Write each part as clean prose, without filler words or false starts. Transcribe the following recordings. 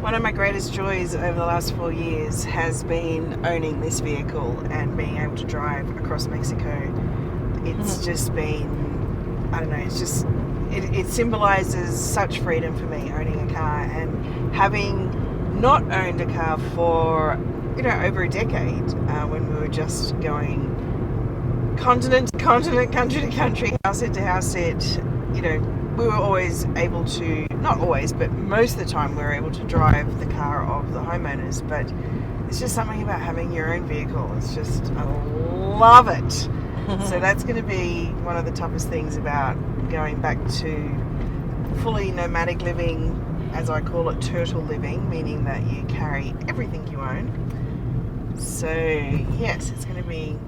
One of my greatest joys over the last 4 years has been owning this vehicle and being able to drive across Mexico. It's just been, I don't know, it's just, it symbolizes such freedom for me, owning a car, and having not owned a car for, over a decade, when we were just going continent to continent, country to country, house sit to house sit, we were always able to, not always, but most of the time we were able to drive the car of the homeowners. But it's just something about having your own vehicle. It's just, I love it. So that's going to be one of the toughest things about going back to fully nomadic living, as I call it, turtle living, meaning that you carry everything you own. So yes, it's going to be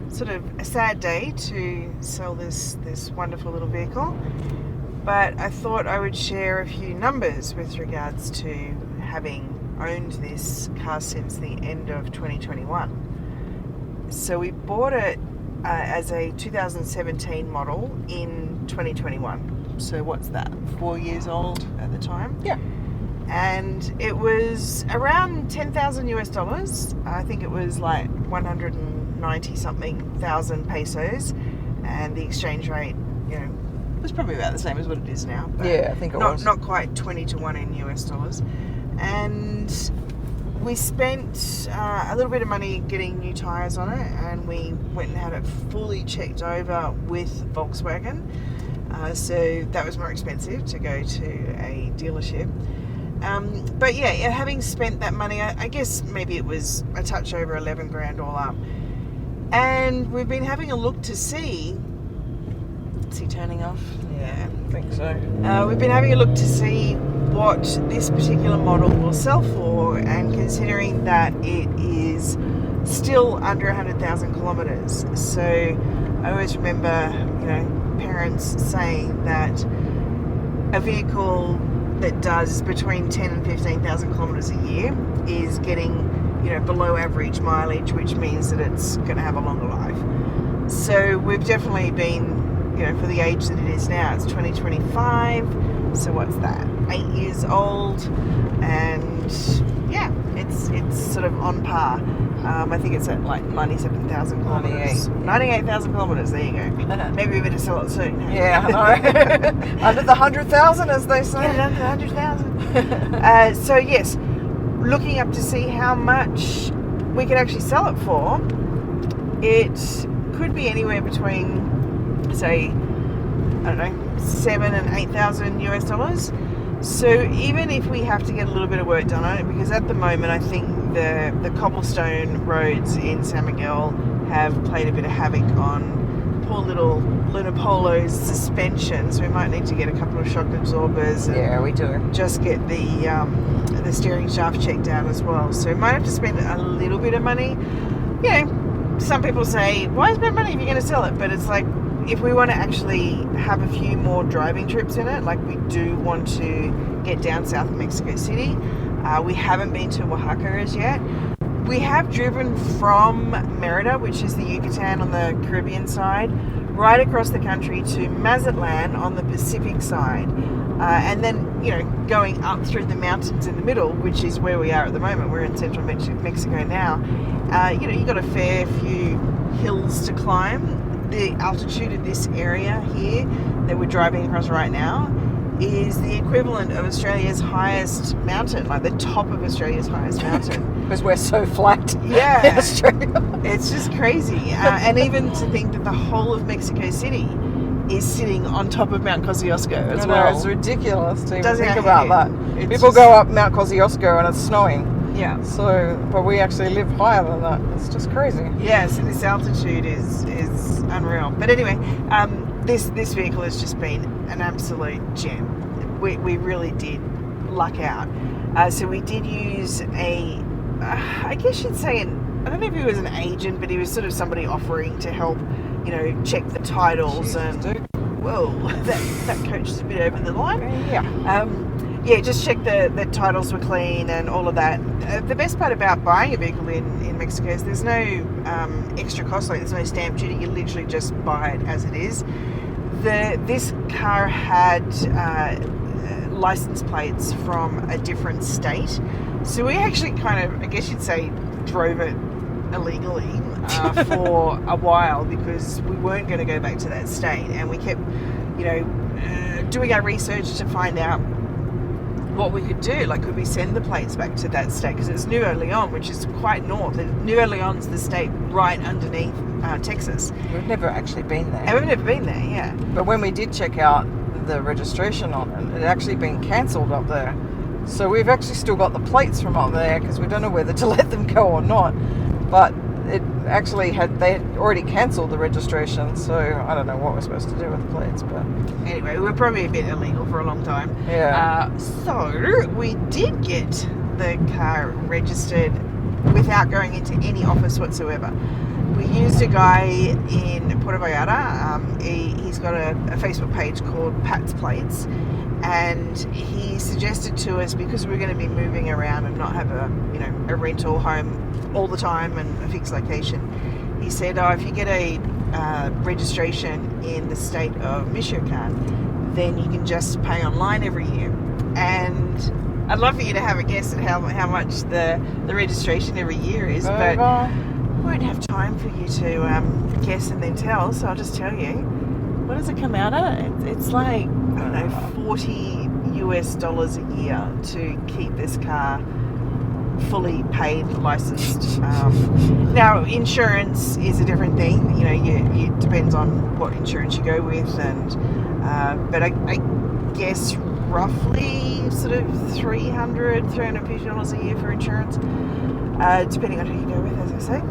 sort of a sad day to sell this wonderful little vehicle. But I thought I would share a few numbers with regards to having owned this car since the end of 2021. So we bought it as a 2017 model in 2021. So what's that? 4 years old at the time? Yeah. And it was around $10,000 US. I think it was like 190 something thousand pesos, and the exchange rate, was probably about the same as what it is now. But yeah, I think it was. Not quite 20 to 1 in US dollars. And we spent a little bit of money getting new tyres on it, and we went and had it fully checked over with Volkswagen. So that was more expensive to go to a dealership. But yeah, having spent that money, I guess maybe it was a touch over 11 grand all up. And we've been having a look to see. Is he turning off? Yeah, I think so. We've been having a look to see what this particular model will sell for, and considering that it is still under 100,000 kilometres. So I always remember, parents saying that a vehicle that does between 10 and 15,000 kilometres a year is getting, below average mileage, which means that it's going to have a longer life. So we've definitely been, for the age that it is now, it's 2025, so what's that, 8 years old, and yeah, it's sort of on par. I think it's at like 97,000 kilometres. 98,000 kilometres, there you go. Maybe we better sell it soon. Yeah, I know. Under the 100,000, as they say. Get it under the 100,000. So yes, looking up to see how much we could actually sell it for. It could be anywhere between, say, I don't know, 7,000 and 8,000 US dollars. So even if we have to get a little bit of work done on it, because at the moment I think the cobblestone roads in San Miguel have played a bit of havoc on poor little 𝗪𝗏𝗧𝗪𝗏 Polo's suspension, so we might need to get a couple of shock absorbers. And yeah, we do. Just get the steering shaft checked out as well. So we might have to spend a little bit of money. Some people say, why spend money if you're going to sell it? But it's like, if we want to actually have a few more driving trips in it, like we do want to get down south of Mexico City. We haven't been to Oaxaca as yet. We have driven from Mérida, which is the Yucatan on the Caribbean side, right across the country to Mazatlan on the Pacific side. And then, going up through the mountains in the middle, which is where we are at the moment. We're in central Mexico now. You've got a fair few hills to climb. The altitude of this area here that we're driving across right now is the equivalent of Australia's highest mountain, like the top of Australia's highest mountain. Because we're so flat. Yeah. In Australia. It's just crazy. And even to think that the whole of Mexico City is sitting on top of Mount Kosciuszko as well. It's ridiculous to even Doesn't think it? about that. It's People just go up Mount Kosciuszko and it's snowing. Yeah. So, but we actually live higher than that. It's just crazy. Yeah, so this altitude is unreal. But anyway, this vehicle has just been an absolute gem. We really did luck out. So we did use I guess you'd say I don't know if he was an agent, but he was sort of somebody offering to help, check the titles. Jesus, and dude. Whoa, that coach is a bit over the line. Yeah. Just check the titles were clean and all of that. The best part about buying a vehicle in Mexico is there's no extra cost, like there's no stamp duty. You literally just buy it as it is. This car had license plates from a different state. So we actually kind of, I guess you'd say, drove it illegally for a while because we weren't going to go back to that state, and we kept, doing our research to find out what we could do. Like, could we send the plates back to that state? Because it's 𝗪𝗏𝗧𝗛, which is quite north. 𝗪𝗏𝗧𝗛's the state right underneath Texas. We've never actually been there. And we've never been there, yeah. But when we did check out the registration on it, it had actually been cancelled up there. So we've actually still got the plates from up there because we don't know whether to let them go or not. But it actually they had already cancelled the registration, so I don't know what we're supposed to do with the plates. But anyway, we're probably a bit illegal for a long time. Yeah. So we did get the car registered without going into any office whatsoever. We used a guy in Puerto Vallarta. He's got a Facebook page called Pat's Plates, and he suggested to us, because we're going to be moving around and not have a rental home all the time and a fixed location, he said, if you get a registration in the state of Michoacan, then you can just pay online every year. And I'd love for you to have a guess at how much the registration every year is, but I won't have time for you to guess and then tell, so I'll just tell you. What does it come out at? It's like, I don't know, $40 US a year to keep this car fully paid, licensed. Now, insurance is a different thing. It depends on what insurance you go with, and but I guess roughly sort of $350 a year for insurance, depending on who you go with, as I say.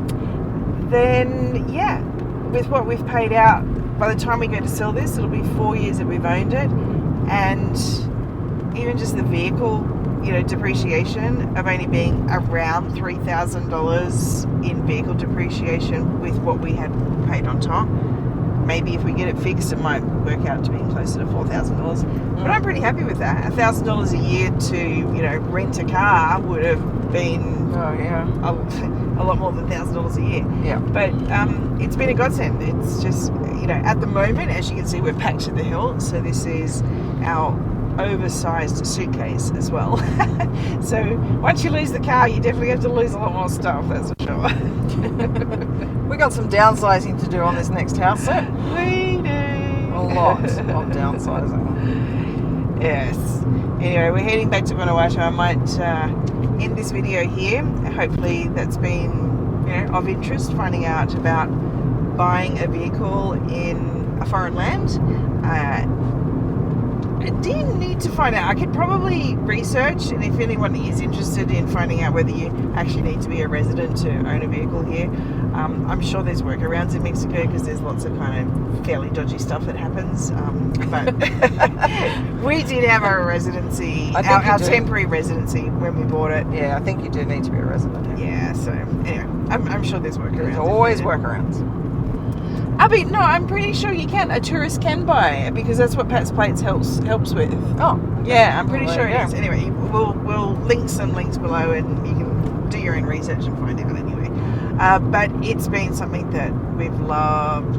Then, yeah, with what we've paid out, by the time we go to sell this, it'll be 4 years that we've owned it, and even just the vehicle, depreciation of only being around $3,000 in vehicle depreciation with what we had paid on top. Maybe if we get it fixed, it might work out to being closer to $4,000. But I'm pretty happy with that. $1,000 a year to, rent a car would have been a lot more than $1,000 a year. Yeah. But it's been a godsend. It's just, at the moment, as you can see, we're packed to the hill. So this is our oversized suitcase as well. So once you lose the car, you definitely have to lose a lot more stuff, that's for sure. We got some downsizing to do on this next house set. We do. A lot of downsizing. Yes. Anyway, we're heading back to Vanuatu. I might end this video here. Hopefully that's been of interest, finding out about buying a vehicle in a foreign land. I did need to find out. I could probably research, and if anyone is interested in finding out whether you actually need to be a resident to own a vehicle here, I'm sure there's workarounds in Mexico because there's lots of kind of fairly dodgy stuff that happens. But we did have our residency, our temporary residency when we bought it. Yeah, I think you do need to be a resident. Yeah, so anyway, I'm sure there's workarounds. There's always workarounds. No, I'm pretty sure you can. A tourist can buy it because that's what Pat's Plates helps with. Oh, yeah, I'm pretty sure it yeah. is. Anyway, we'll link some links below, and you can do your own research and find out anyway. But it's been something that we've loved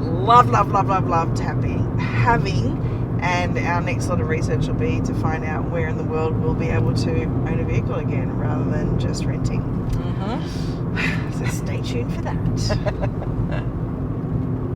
having, and our next lot of research will be to find out where in the world we'll be able to own a vehicle again rather than just renting. Mm-hmm. So stay tuned for that.